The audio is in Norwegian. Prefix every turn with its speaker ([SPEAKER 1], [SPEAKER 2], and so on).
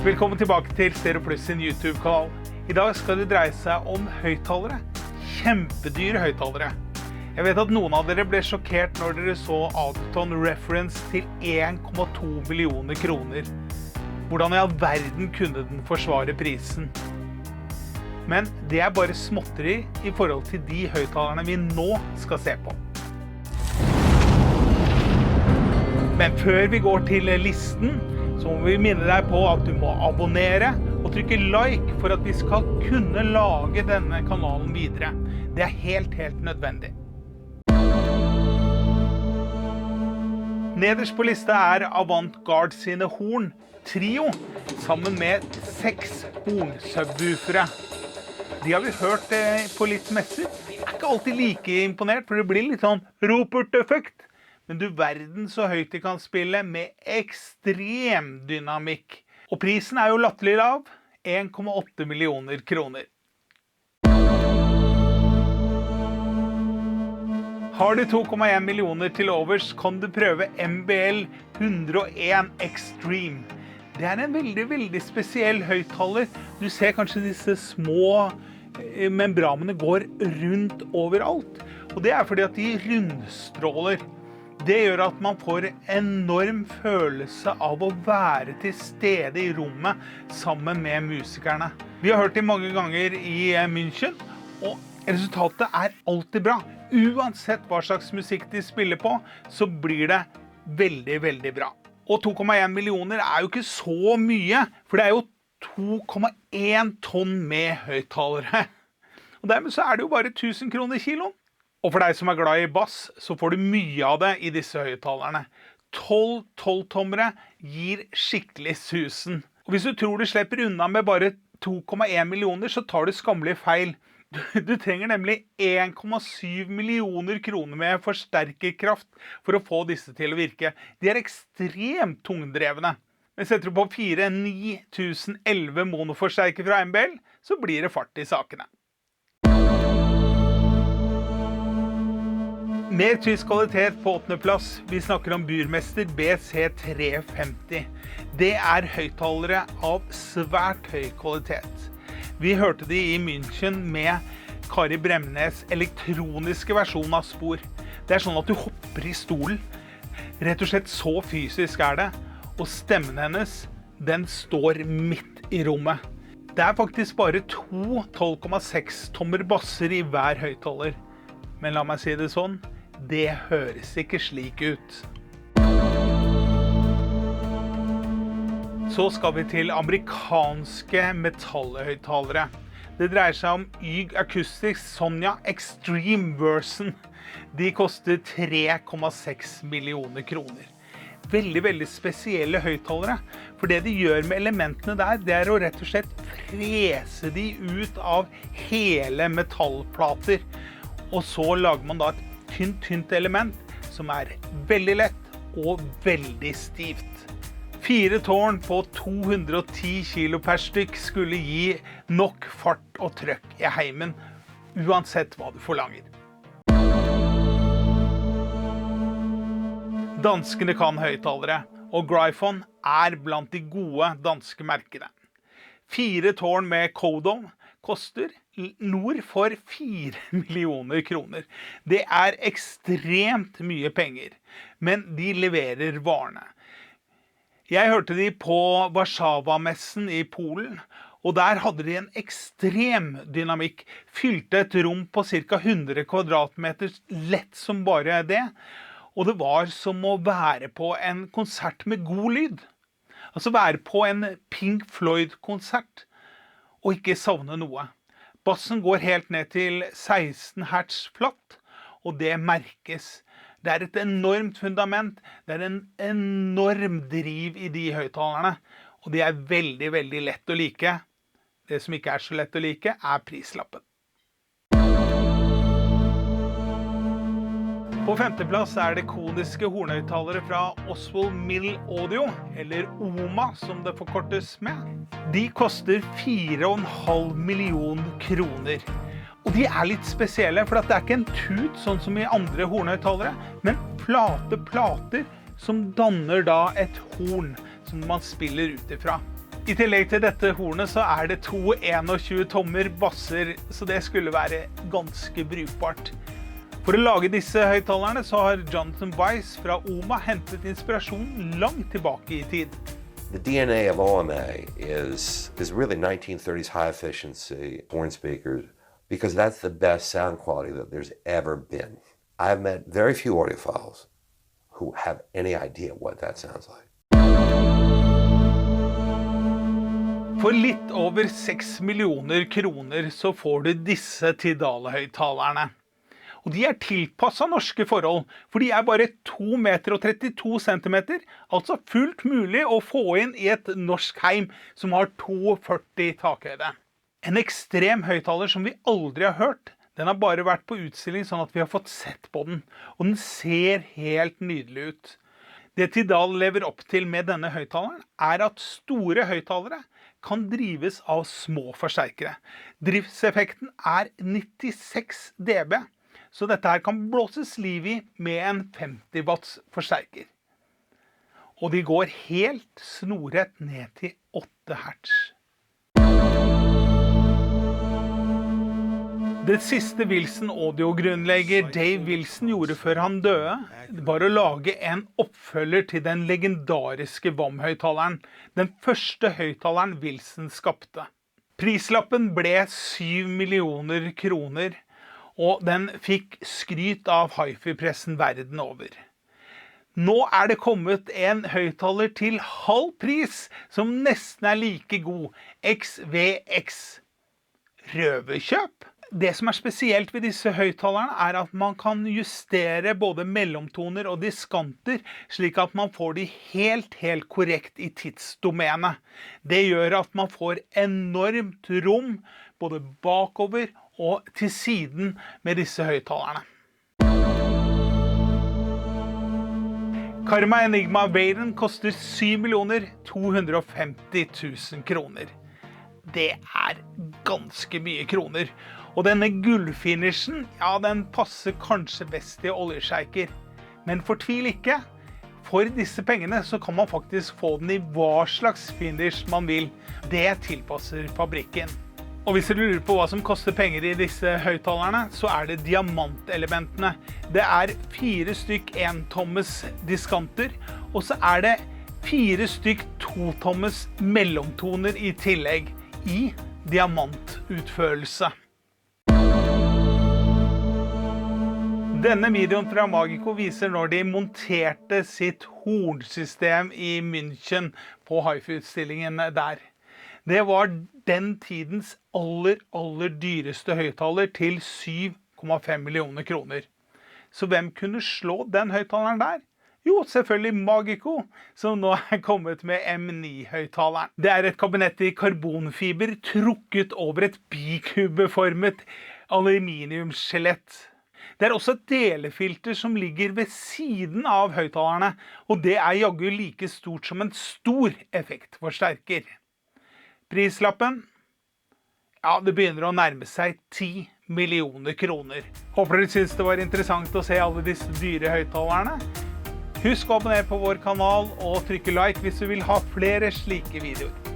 [SPEAKER 1] Velkommen tilbake til Stereo Plus sin YouTube-kanal. I dag skal det dreie seg om høyttalere. Kjempedyre høyttalere. Jeg vet at noen av dere ble sjokkert når dere så Auditon Reference til 1,2 millioner kroner. Hvordan i all verden kunne den forsvare prisen? Men det er bare småtteri i forhold til de høyttalerne vi nå skal se på. Men før vi går til listen, så må vi minne deg på at du må abonnere og trykke like for at vi skal kunne lage denne kanalen videre. Det er helt nødvendig. Nederst på lista er Avantgarde sine horn Trio, sammen med 6 hornsubwoofere. De har vi hørt på litt messer. Jeg er ikke alltid like imponert, for det blir litt sånn Robert-effekt. Men du verden så høyt de kan spille med ekstrem dynamikk. Og prisen er jo latterlig lav, 1,8 millioner kroner. Har du 2,1 millioner til overs, kan du prøve MBL 101 Extreme. Det er en veldig spesiell høyttaler. Du ser kanskje disse små membranene går rundt overalt. Og det er fordi at de rundstråler. Det gjør at man får en enorm følelse av å være til stede i rommet sammen med musikerne. Vi har hørt det mange ganger i München, og resultatet er alltid bra. Uansett hva slags musikk de spiller på, så blir det veldig bra. Og 2,1 millioner er jo ikke så mye, for det er jo 2,1 tonn med høyttalere. Og dermed så er det jo bare 1000 kroner kiloen. Og for deg som er glad i bass, så får du mye av det i disse høyttalerne. 12 12-tommere gir skikkelig susen. Og hvis du tror du slipper unna med bare 2,1 millioner, så tar du skammelig feil. Du trenger nemlig 1,7 millioner kroner med forsterkerkraft for å få disse til å virke. De er ekstremt tungdrevne. Men setter du på 4-9011 monoforsterker fra MBL, så blir det fart i sakene. Mer tysk kvalitet på 8. plass. Vi snakker om Burmester BC350. Det er høyttalere av svært høy kvalitet. Vi hørte de i München med Kari Bremnes elektroniske versjon av spor. Det er sånn at du hopper i stolen. Rett og slett så fysisk er det. Og stemmen hennes, den står midt i rommet. Det er faktisk bare 2 12,6 tommer basser i hver høyttaler. Men la meg si det sånn, det høres ikke slik ut. Så skal vi til amerikanske metallhøyttalere. Det dreier seg om YG Acoustics Sonya Extreme Version. De koster 3,6 millioner kroner. Veldig spesielle høyttalere. For det de gjør med elementene der, det er å rett og slett frese de ut av hele metallplater. Og så lager man da et tynt element som er veldig lett og veldig stivt. 4 tårn på 210 kilo per stykk skulle gi nok fart og trøkk i heimen, uansett hva du forlanger. Danskene kan høyttalere, og Gryphon er blant de gode danske merkene. 4 tårn med Kodo koster nord for 4 millioner kroner. Det er ekstremt mye penger, men de leverer varene. Jeg hørte de på Warszawa-messen i Polen, og der hadde de en ekstrem dynamikk. Fylte et rom på ca. 100 kvadratmeter lett som bare det, og det var som å være på en konsert med god lyd. Altså være på en Pink Floyd-konsert, og ikke savne noe. Bassen går helt ned til 16 hertz flatt, og det merkes. Det er et enormt fundament, det er en enorm driv i de høyttalerne, og de er veldig lett å like. Det som ikke er så lett å like, er prislappen. På 5. plass er det koniske hornhøyttalere fra Oswald Mill Audio, eller OMA som det forkortes med. De koster 4,5 millioner kroner. Og de er litt spesielle, for det er ikke en tut sånn som i andre hornhøyttalere, men flate plater som danner da et horn som man spiller ut ifra. I tillegg til dette hornet så det to 21 tommer basser, så det skulle være ganske brukbart. For å lage disse høyttalerne så har Jonathan Weiss fra OMA hentet inspirasjon langt tilbake I tid.
[SPEAKER 2] The DNA of OMA is really 1930s high efficiency horn speakers because that's the best sound quality that there's ever been. I've met very few audiophiles who have any idea what that sounds like.
[SPEAKER 1] For litt over 6 millioner kroner så får du disse Tidal-høyttalerne. Og de tilpasset norske forhold, for de bare 2 meter og 32 centimeter, altså fullt mulig å få inn I et norsk heim som har 2,40 takhøyde. En ekstrem høyttaler som vi aldri har hørt, den har bare vært på utstilling sånn at vi har fått sett på den, og den ser helt nydelig ut. Det Tidal lever opp til med denne høyttaleren at store høyttalere kan drives av små forsterkere. Driftseffekten 96 dB, så dette her kan blåses liv I med en 50 watts forsterker. Og de går helt snorrett ned til 8 hertz. Det siste Wilson Audio-grunnlegger Dave Wilson gjorde før han døde, var å lage en oppfølger til den legendariske VAM-høyttaleren, den første høyttaleren Wilson skapte. Prislappen ble 7 millioner kroner, og den fikk skryt av hi-fi-pressen verden over. Nå det kommet en høyttaler til halv pris, som nesten like god, XVX. Røverkjøp? Det som spesielt ved disse høyttalerne at man kan justere både mellomtoner og diskanter, slik at man får de helt korrekt I tidsdomenet. Det gjør at man får enormt rom, både bakover og til siden med disse høyttalerne. Karma Enigma Vaden koster 7 250 000 kroner. Det ganske mye kroner. Og denne gullfinishen, ja, den passer kanskje best til oljesjeiker. Men fortvil ikke. For disse pengene så kan man faktisk få den I hva slags finish man vil. Det tilpasser fabrikken. Og hvis du lurer på hva som koster penger I disse høyttalerne, så det diamantelementene. Det 4 stykk 1-tommes diskanter, og så det 4 stykk 2-tommes mellomtoner I tillegg, I diamantutførelse. Denne videoen fra Magico viser når de monterte sitt hornsystem I München på hi-fi-utstillingen der. Det var den tidens aller dyreste høyttaler til 7,5 millioner kroner. Så hvem kunne slå den høyttaleren der? Jo, selvfølgelig Magico, som nå kommet med M9-høyttaleren. Det et kabinett I karbonfiber trukket over et bikubeformet aluminiumsskjelett. Det også et delefilter som ligger ved siden av høyttalerne, og det jaggu like stort som en stor effektforsterker. Prislappen? Ja, det begynner å nærme seg 10 millioner kroner. Håper dere synes det var interessant å se alle disse dyre høyttalerne. Husk å abonnere på vår kanal og trykke like hvis du vil ha flere slike videoer.